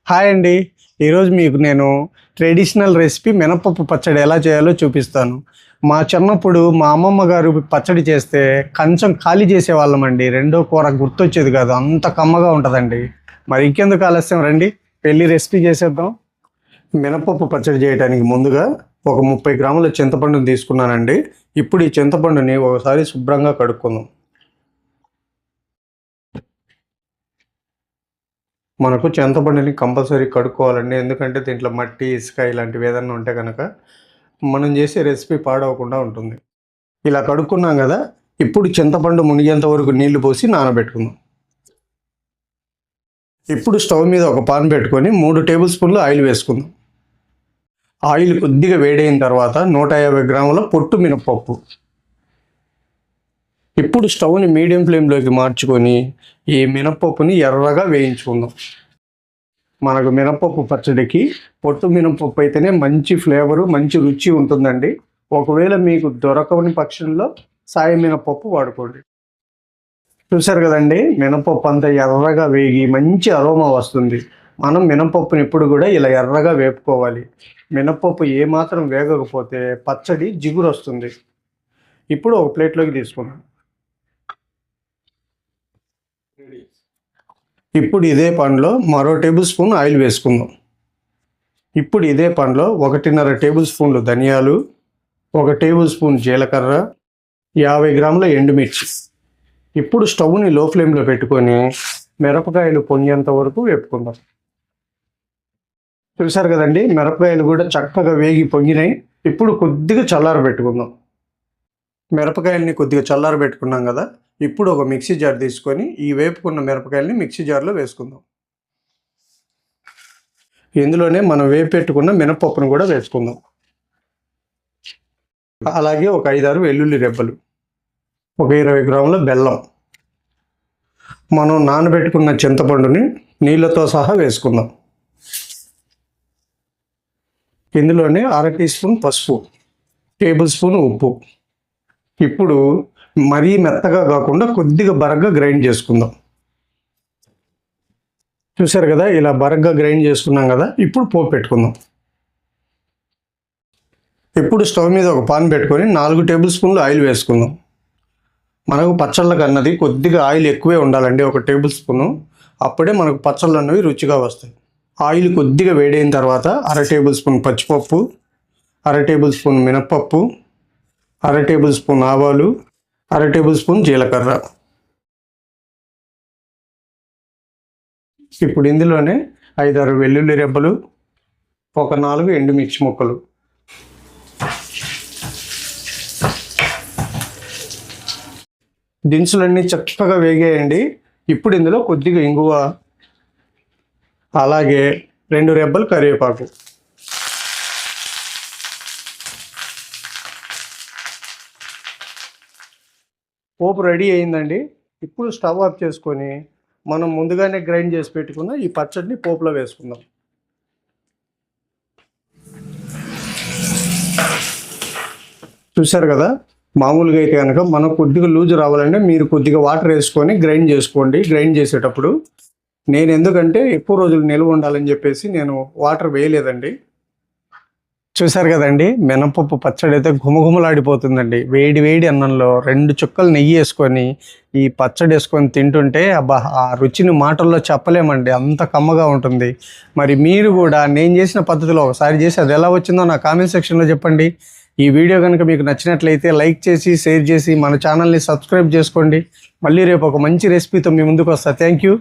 Hi అండి. ఈరోజు మీకు నేను ట్రెడిషనల్ రెసిపీ మినపప్పు పచ్చడి ఎలా చేయాలో చూపిస్తాను. మా చిన్నప్పుడు మా అమ్మమ్మ గారు పచ్చడి చేస్తే కంచం ఖాళీ చేసేవాళ్ళమండి. రెండో కూర గుర్తొచ్చేది కాదు, అంత కమ్మగా ఉంటుందండి. మరి ఇంకెందుకు ఆలస్యం, రండి పెళ్ళి రెసిపీ చేసేద్దాం. మినపప్పు పచ్చడి చేయడానికి ముందుగా ఒక 30 గ్రాముల చింతపండుని తీసుకున్నానండి. ఇప్పుడు ఈ చింతపండుని ఒకసారి శుభ్రంగా కడుక్కుందాం. మనకు చింతపండుని కంపల్సరీ కడుక్కోవాలండి, ఎందుకంటే దీంట్లో మట్టి, ఇసుక ఇలాంటివి ఏదన్నా ఉంటే కనుక మనం చేసే రెసిపీ పాడవకుండా ఉంటుంది. ఇలా కడుక్కున్నాం కదా, ఇప్పుడు చింతపండు మునిగేంత వరకు నీళ్లు పోసి నానబెట్టుకుందాం. ఇప్పుడు స్టవ్ మీద ఒక పాన్ పెట్టుకొని 3 టేబుల్ స్పూన్లు ఆయిల్ వేసుకుందాం. ఆయిల్ కొద్దిగా వేడైన తర్వాత 150 గ్రాముల పొట్టు మినపప్పు. ఇప్పుడు స్టవ్ని మీడియం ఫ్లేమ్లోకి మార్చుకొని ఈ మినపప్పుని ఎర్రగా వేయించుకుందాం. మనకు మినపప్పు పచ్చడికి పొట్టు మినపప్పు అయితేనే మంచి ఫ్లేవరు, మంచి రుచి ఉంటుందండి. ఒకవేళ మీకు దొరకని పక్షంలో సాయి మినపప్పు వాడుకోండి. చూసారు కదండి, మినపప్పు అంతా ఎర్రగా వేగి మంచి అరోమా వస్తుంది. మనం మినపప్పుని ఎప్పుడు కూడా ఇలా ఎర్రగా వేపుకోవాలి. మినపప్పు ఏమాత్రం వేగకపోతే పచ్చడి జిగురు వస్తుంది. ఇప్పుడు ఒక ప్లేట్లోకి తీసుకుందాం. ఇప్పుడు ఇదే పాన్లో మరో టేబుల్ స్పూన్ ఆయిల్ వేసుకుందాం. ఇప్పుడు ఇదే పాన్లో 1.5 టేబుల్ స్పూన్లు ధనియాలు, 1 టేబుల్ స్పూన్ జీలకర్ర, 50 గ్రాముల ఎండుమిర్చి. ఇప్పుడు స్టవ్ని లో ఫ్లేమ్లో పెట్టుకొని మిరపకాయలు పొంగేంత వరకు వేపుకుందాం. చూసారు కదండి, మిరపకాయలు కూడా చక్కగా వేగి పొంగినాయి. ఇప్పుడు కొద్దిగా చల్లారబెట్టుకుందాం. మిరపకాయలని కొద్దిగా చల్లారబెట్టుకున్నాం కదా, ఇప్పుడు ఒక మిక్సీ జార్ తీసుకొని ఈ వేపుకున్న మిరపకాయలని మిక్సీ జార్లో వేసుకుందాం. ఇందులోనే మనం వేపెట్టుకున్న మినపప్పును కూడా వేసుకుందాం. అలాగే ఒక 5-6 వెల్లుల్లి రెబ్బలు, ఒక 20 గ్రాముల బెల్లం, మనం నానబెట్టుకున్న చింతపండుని నీళ్ళతో సహా వేసుకుందాం. ఇందులోనే 1/2 టీ స్పూన్ పసుపు, టేబుల్ స్పూన్ ఉప్పు. ఇప్పుడు మరీ మెత్తగా కాకుండా కొద్దిగా బరగ్గా గ్రైండ్ చేసుకుందాం. చూసారు కదా, ఇలా బరగ్గా గ్రైండ్ చేసుకున్నాం కదా, ఇప్పుడు పోపు పెట్టుకుందాం. ఇప్పుడు స్టవ్ మీద ఒక పాన్ పెట్టుకొని 4 టేబుల్ స్పూన్లు ఆయిల్ వేసుకుందాం. మనకు పచ్చళ్ళకు అన్నది కొద్దిగా ఆయిల్ ఎక్కువే ఉండాలండి, 1 టేబుల్ స్పూను. అప్పుడే మనకు పచ్చళ్ళు అన్నవి రుచిగా వస్తాయి. ఆయిల్ కొద్దిగా వేడైన తర్వాత 1/2 టేబుల్ స్పూన్ పచ్చిపప్పు, 1/2 టేబుల్ స్పూన్ మినప్పప్పు, 1/2 టేబుల్ స్పూన్ ఆవాలు, 1/2 టేబుల్ స్పూన్ జీలకర్ర. ఇప్పుడు ఇందులోనే 5-6 వెల్లుల్లి రెబ్బలు, ఒక 4 ఎండుమిర్చి ముక్కలు. దినుసులన్నీ చక్కగా వేగేయండి. ఇప్పుడు ఇందులో కొద్దిగా ఇంగువ, అలాగే 2 రెబ్బలు కరివేపాకు. పోపు రెడీ అయిందండి. ఇప్పుడు స్టవ్ ఆఫ్ చేసుకొని మనం ముందుగానే గ్రైండ్ చేసి పెట్టుకున్న ఈ పచ్చడిని పోపులో వేసుకుందాం. చూసారు కదా, మామూలుగా అయితే కనుక మనం కొద్దిగా లూజ్ రావాలంటే మీరు కొద్దిగా వాటర్ వేసుకొని గ్రైండ్ చేసుకోండి. గ్రైండ్ చేసేటప్పుడు నేను ఎందుకంటే ఎక్కువ రోజులు నిల్వ ఉండాలని చెప్పేసి నేను వాటర్ వేయలేదండి. చూసారు కదండి, మినపప్పు పచ్చడి అయితే ఘుమఘుమలాడిపోతుందండి. వేడి వేడి అన్నంలో 2 చుక్కలు నెయ్యి వేసుకొని ఈ పచ్చడి వేసుకొని తింటుంటే అబ్బా, ఆ రుచిని మాటల్లో చెప్పలేమండి, అంత కమ్మగా ఉంటుంది. మరి మీరు కూడా నేను చేసిన పద్ధతిలో ఒకసారి చేసి అది ఎలా వచ్చిందో నా కామెంట్ సెక్షన్లో చెప్పండి. ఈ వీడియో కనుక మీకు నచ్చినట్లయితే లైక్ చేసి, షేర్ చేసి మన ఛానల్ని సబ్స్క్రైబ్ చేసుకోండి. మళ్ళీ రేపు ఒక మంచి రెసిపీతో మీ ముందుకు వస్తా. Thank you.